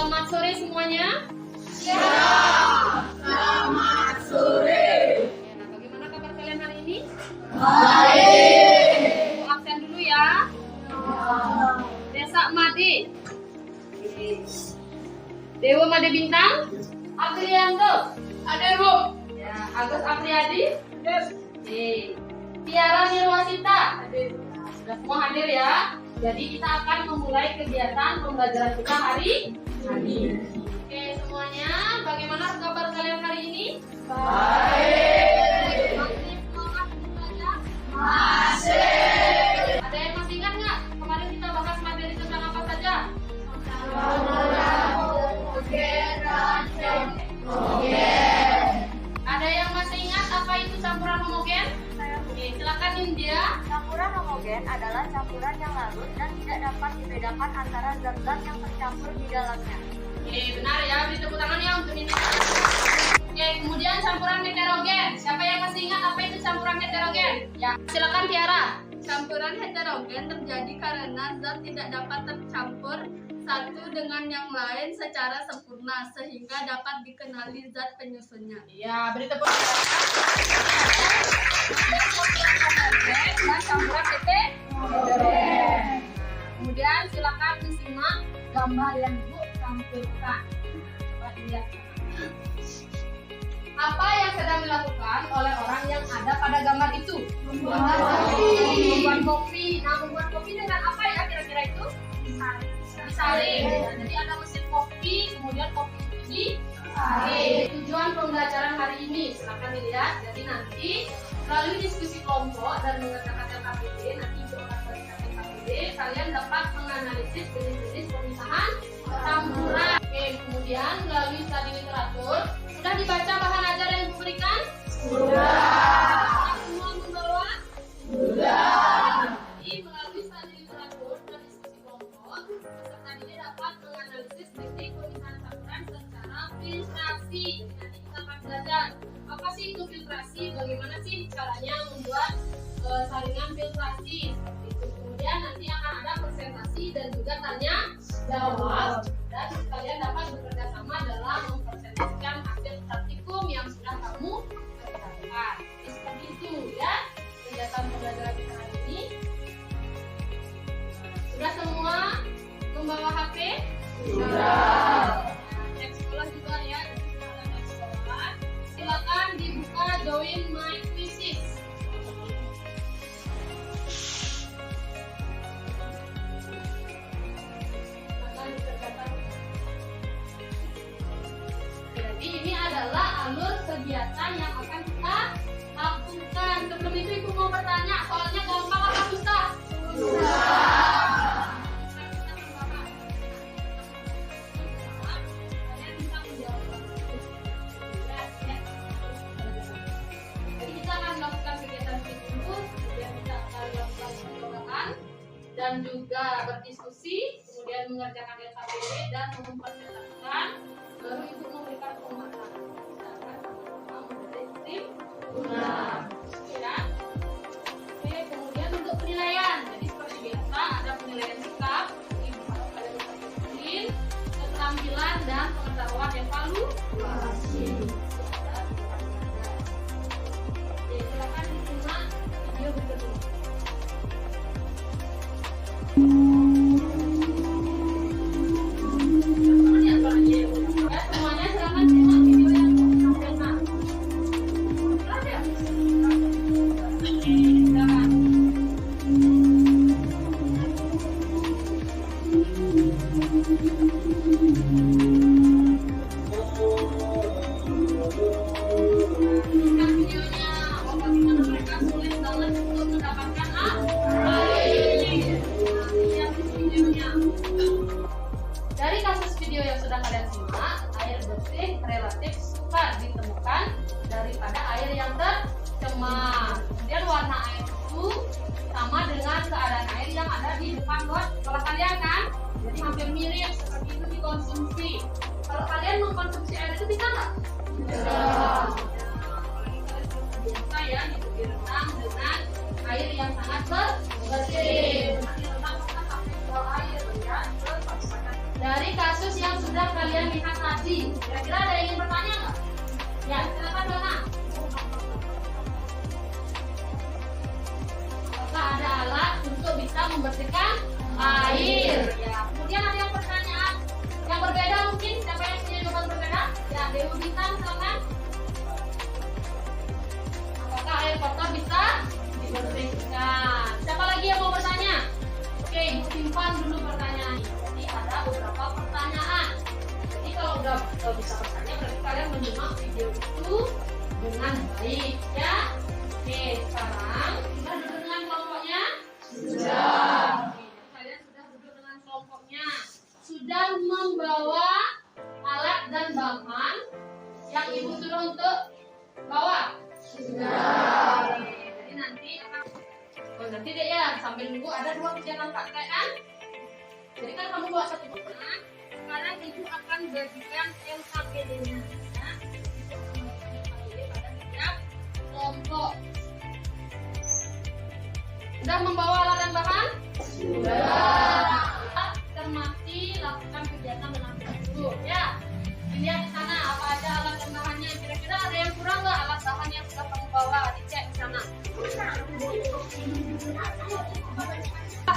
Selamat sore semuanya. Ya, selamat sore. Nah, bagaimana kabar kalian hari ini? Baik. Aku absen dulu ya. Desa Made. Dewa Made Bintang. Aprianto. Ada Bu. Ya, Agus Apriyadi. Yes. Tiara Nirwasita. Sudah semua hadir ya. Jadi kita akan memulai kegiatan pembelajaran kita hari ini. Oke semuanya, bagaimana kabar kalian hari ini? Baik. Masih semangat belajar? Masih. Ada yang masih ingat nggak? Kemarin kita bahas materi tentang apa saja? Ada yang masih ingat apa itu campuran homogen? Oke, silakan India. Campuran homogen adalah campuran yang larut dan tidak dapat dibedakan antara zat-zat yang tercampur di dalamnya. Oke, benar ya. Beri tepuk tangan ya untuk ini. Oke, kemudian campuran heterogen. Siapa yang masih ingat apa itu campuran heterogen? Ya, silakan Tiara. Campuran heterogen terjadi karena zat tidak dapat tercampur satu dengan yang lain secara sempurna sehingga dapat dikenali zat penyusunnya. Ya, beri tepuk tangan. Dan campuran heterogen. Kemudian silakan disimak gambar yang Ibu tampilkan. Apa yang sedang dilakukan oleh orang yang ada pada gambar itu? Membuat kopi. Nah, membuat kopi dengan apa ya kira-kira itu? Disaring. Jadi ada mesin kopi, kemudian kopi itu disaring. Tujuan pembelajaran hari ini, silakan dilihat. Jadi nanti melalui diskusi kelompok dan mengerjakan LKPD, nanti Ibu akan berikan LKPD, kalian dapat menganalisis jenis-jenis pemisahan campuran. Oke, kemudian melalui studi literatur, sudah dibaca bahan ajar yang diberikan? Sudah. Semua membawa? Sudah. Jadi melalui studi literatur dan diskusi kelompok, peserta didik dapat menganalisis teknik pemisahan campuran secara filtrasi. Jadi nanti kita akan belajar apa sih itu filtrasi, bagaimana sih caranya membuat saringan filtrasi seperti itu. Kemudian nanti akan ada presentasi dan juga tanya jawab, dan kalian dapat bekerja sama dalam mempresentasikan hasil praktikum yang sudah kamu kerjakan. Seperti itu ya kegiatan pembelajaran kita hari ini. Sudah semua membawa HP? Sudah. Cek sekolah juga ya. Cek sekolah. Silakan dibuka join my quizzes. Jadi ini adalah alur kegiatan yang akan kita lakukan. Sebelum itu Ibu mau bertanya, soalnya gampang apa susah? Kalian bisa menjawab. Jadi kita akan melakukan kegiatan itu, kemudian kita akan melakukan penjelasan dan juga berdiskusi, kemudian mengerjakan LKPD dan mempresentasikan, baru Ibu memberikan pemahaman. Misalkan memilih tim ya. Oke, kemudian untuk penilaian, jadi seperti biasa ada penilaian sikap, Ibu harus ada disiplin, keterampilan dan pengetahuan evaluasi. Oke, silakan disimak video berikut ini. Ya, semuanya silakan simak video yang ditampilkan. Silakan. Simak videonya. Oh, bagaimana mereka sulit banget untuk mendapatkan air. Lihat videonya. Dari kasus video yang sudah kalian simak, air bersih relatif sukar ditemukan daripada air yang tercemar. Kemudian warna air itu sama dengan keadaan air yang ada di depan sekolah kalian kan? Jadi hampir mirip, seperti itu dikonsumsi. Kalau kalian mengkonsumsi air itu bisa nggak? Bisa. Apalagi kalian biasa ya, direndam dengan air yang sangat bersih. Nanti rendam kita pakai air ya. Dari kasus yang sudah kalian lihat tadi. Kira-kira ada yang ingin bertanya nggak? Ya, silakan Dona. Apakah ada alat untuk bisa membersihkan air? Ya. Kemudian ada yang pertanyaan yang berbeda mungkin. Siapa yang punya jawaban berbeda? Ya, Dewi Bintang, silakan. Apakah air kotor bisa dibersihkan? Siapa lagi yang mau bertanya? Oke, simpan dulu pertanyaannya. Jadi ada beberapa pertanyaan. Jadi kalau udah bisa bertanya, berarti kalian menyimak video itu dengan baik, ya. Oke, sekarang sudah duduk dengan kelompoknya? Sudah. Oke, kalian sudah duduk dengan kelompoknya. Sudah membawa alat dan bahan yang ibu suruh untuk bawa? Sudah. Jadi nanti nanti deh ya, sambil nunggu ada 2 kegiatan praktek kan? Jadi kan kamu bawa 1 buku. Sekarang ibu akan bagikan LKPD-nya. Ya. Pada setiap kelompok. Sudah membawa alat dan bahan? Sudah. Cermati, lakukan kegiatan dengan betul, ya. Dilihat di sana apa aja alat dan bahannya. Kira-kira ada yang kurang nggak alat bahan yang sudah kamu bawa? Dicek di sana.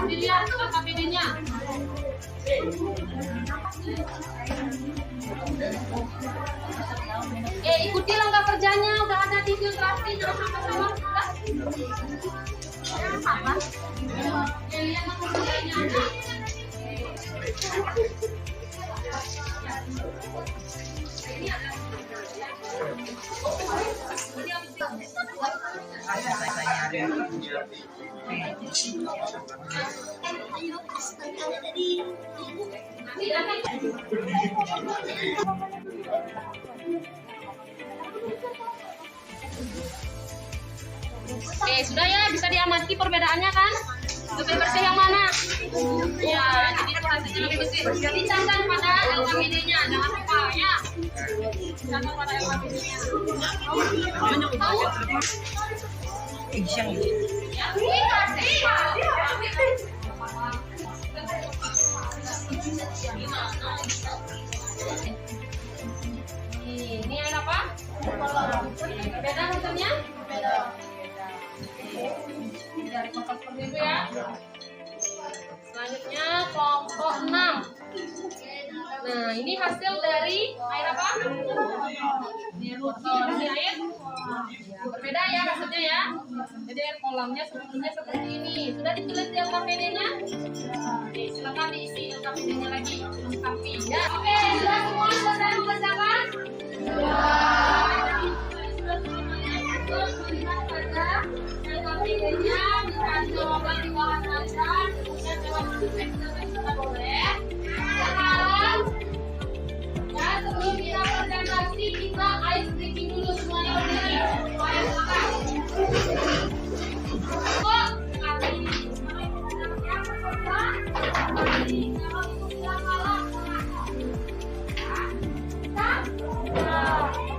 Dilihat LKPD-nya. Ikuti langkah kerjanya. Udah ada di filtrasi. Jangan sama-sama. Apa? Lihat langkah kerjanya. Oke, sudah ya, bisa diamati perbedaannya kan? Lebih bersih yang mana? Ya, jadi hasilnya lebih bersih. Jadi cantan pada LKPD-nya, jangan lupa ya. Cantan pada LKPD-nya. Tahu? Ya, ini air apa? Beda hasilnya? Beda. Dari kelompok seperti itu ya. Selanjutnya kelompok 6. Nah, ini hasil dari air apa? Ini botol, ini air. Berbeda ya hasilnya ya. Jadi air kolamnya sebetulnya seperti ini. Sudah ditulis di LKPD-nya? Oke, silakan diisi LKPD-nya lagi. Lengkapi ya. Oke, sudah semua selesai mengerjakan? LKPD-nya dikasih jawaban di bawah saja, kemudian jawab kita boleh. Sekarang ya, sebelum kita presentasi kita ice breaking dulu semuanya berdiri. Ayo silakan. Kok kali ini kalau itu tidak kalah.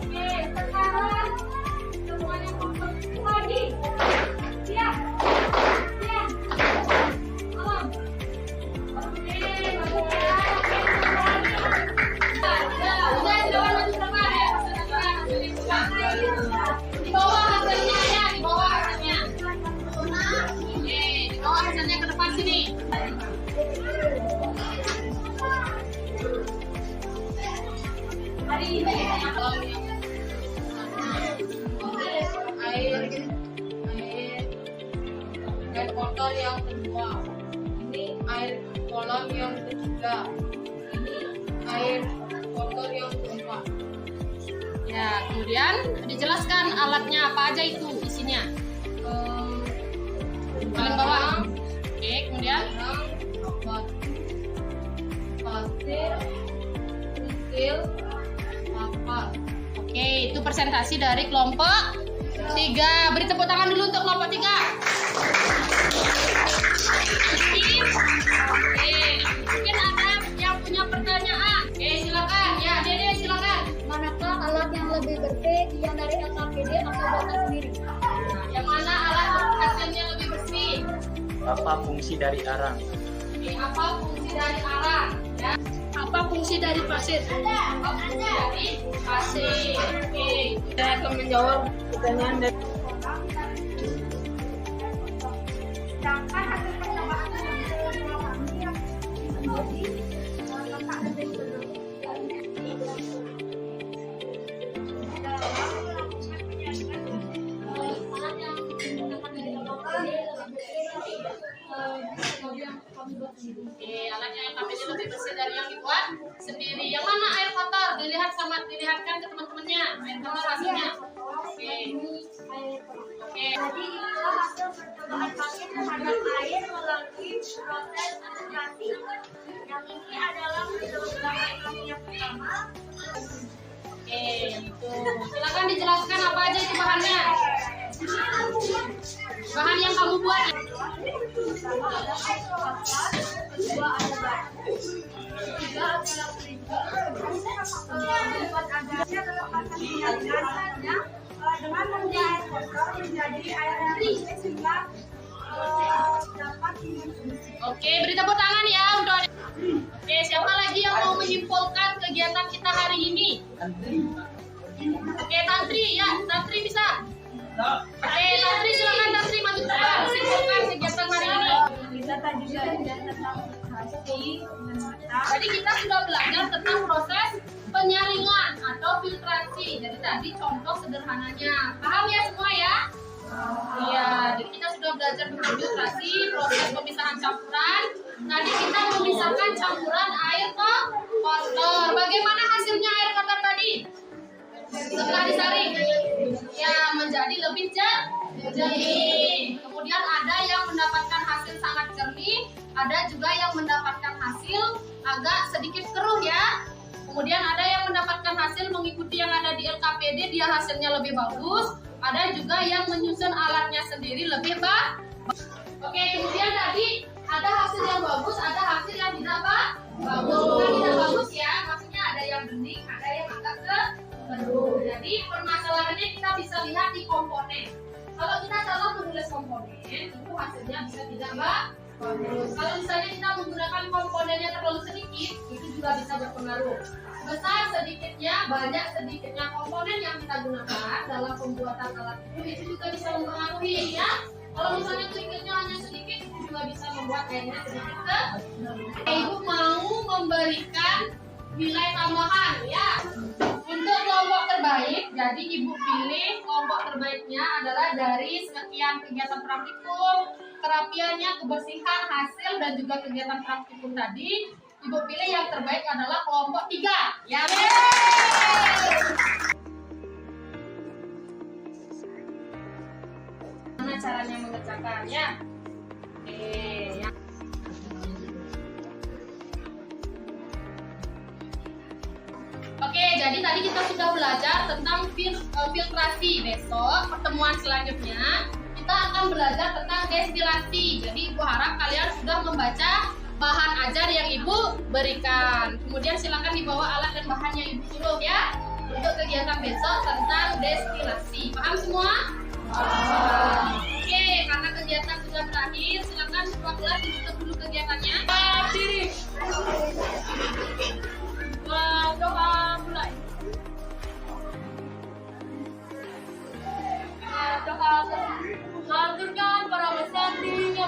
Oke, sekarang semuanya fokus lagi. Siap. Siap. Alam. Oke, bagus ya. Udah, jangan maju depan ya. Di bawah hasilnya ya, di bawah hasilnya. Oke, di bawah hasilnya ke depan sini. Hari ini air kotor yang kedua, ini air kolam yang ketiga, ini air kotor yang keempat. Ya, kemudian dijelaskan alatnya apa aja itu isinya. Paling bawah. Oke, kemudian pasir, kerikil, kapal. Oke, itu presentasi dari kelompok 3. Beri tepuk tangan dulu untuk kelompok 3. Oke, mungkin ada yang punya pertanyaan. Oke, silakan. Ya, Dede silakan. Manakah alat yang lebih bersih, yang dari LKPD atau buatan sendiri? Nah, yang mana alat hasilnya lebih bersih? Apa fungsi dari arang? Oke, apa fungsi dari arang? Ya. Apa fungsi Fungsi dari pasir. Fungsi dari pasir. Oke. Saya akan menjawab pertanyaan dari Sedangkan hasil percobaan yang Oke, alatnya yang KPD lebih bersih dari yang dibuat sendiri. Yang mana air kotor? Dilihatkan ke teman-temannya. Air kotor hasilnya. Oke. Oke. Jadi inilah hasil percobaan pasir terhadap air melalui proses adaptasi. Yang ini adalah percobaan kami yang pertama. Oke, itu. Silakan dijelaskan apa aja itu bahannya. Bahan yang kamu buat. Pertama ada air kelapa, kedua ada batu, ketiga adalah keempat adanya adalah pasir biasanya dengan mengubah air kotor menjadi air yang bersih sehingga dapat dikonsumsi. Oke, beri tepuk tangan ya untuk adik. Oke, siapa lagi yang mau menyimpulkan kegiatan kita hari ini? Oke, Tantri ya, Tantri bisa. Oke, Tantri silakan Tantri maju ke depan. Simpulkan kegiatan hari ini. Kita tadi belajar tentang filtrasi dengan mata. Tadi kita sudah belajar tentang proses penyaringan atau filtrasi. Jadi tadi contoh sederhananya. Paham ya semua ya? Iya, jadi kita sudah belajar tentang filtrasi, proses pemisahan campuran. Tadi kita memisahkan campuran air kotor. Bagaimana hasilnya air kotor tadi? Setelah disaring, ya menjadi lebih jernih. Kemudian ada yang mendapatkan hasil sangat jernih, ada juga yang mendapatkan hasil agak sedikit keruh ya. Kemudian ada yang mendapatkan hasil mengikuti yang ada di LKPD, dia hasilnya lebih bagus. Ada juga yang menyusun alatnya sendiri lebih bagus. Oke, kemudian tadi ada hasil yang bagus, ada hasil yang tidak bagus. Bukan tidak bagus ya, maksudnya ada yang bening, ada yang agak keruh. Jadi permasalahannya kita bisa lihat di komponen. Kalau kita salah menulis komponen, itu hasilnya bisa tidak bagus. Kalau misalnya kita menggunakan komponennya terlalu sedikit, itu juga bisa berpengaruh. Besar sedikitnya, banyak sedikitnya komponen yang kita gunakan dalam pembuatan alat itu juga bisa mempengaruhi ya. Kalau misalnya sedikitnya hanya sedikit, itu juga bisa membuat airnya sedikit Ibu mau memberikan nilai tambahan ya. Untuk kelompok terbaik, jadi Ibu pilih kelompok terbaiknya adalah dari sekian kegiatan praktikum, kerapiannya, kebersihan, hasil, dan juga kegiatan praktikum tadi. Ibu pilih yang terbaik adalah kelompok 3. Ya, Gimana caranya mengerjakannya? Ya. Oke, jadi tadi kita sudah belajar tentang filtrasi. Besok pertemuan selanjutnya kita akan belajar tentang destilasi. Jadi Ibu harap kalian sudah membaca bahan ajar yang Ibu berikan. Kemudian silakan dibawa alat dan bahan yang Ibu suruh ya untuk kegiatan besok tentang destilasi. Paham semua? Oke, karena kegiatan sudah berakhir, silakan semua kelas ditutup dulu kegiatannya. Berdiri. Doa mulai. Doa. Lanjutkan para peserta.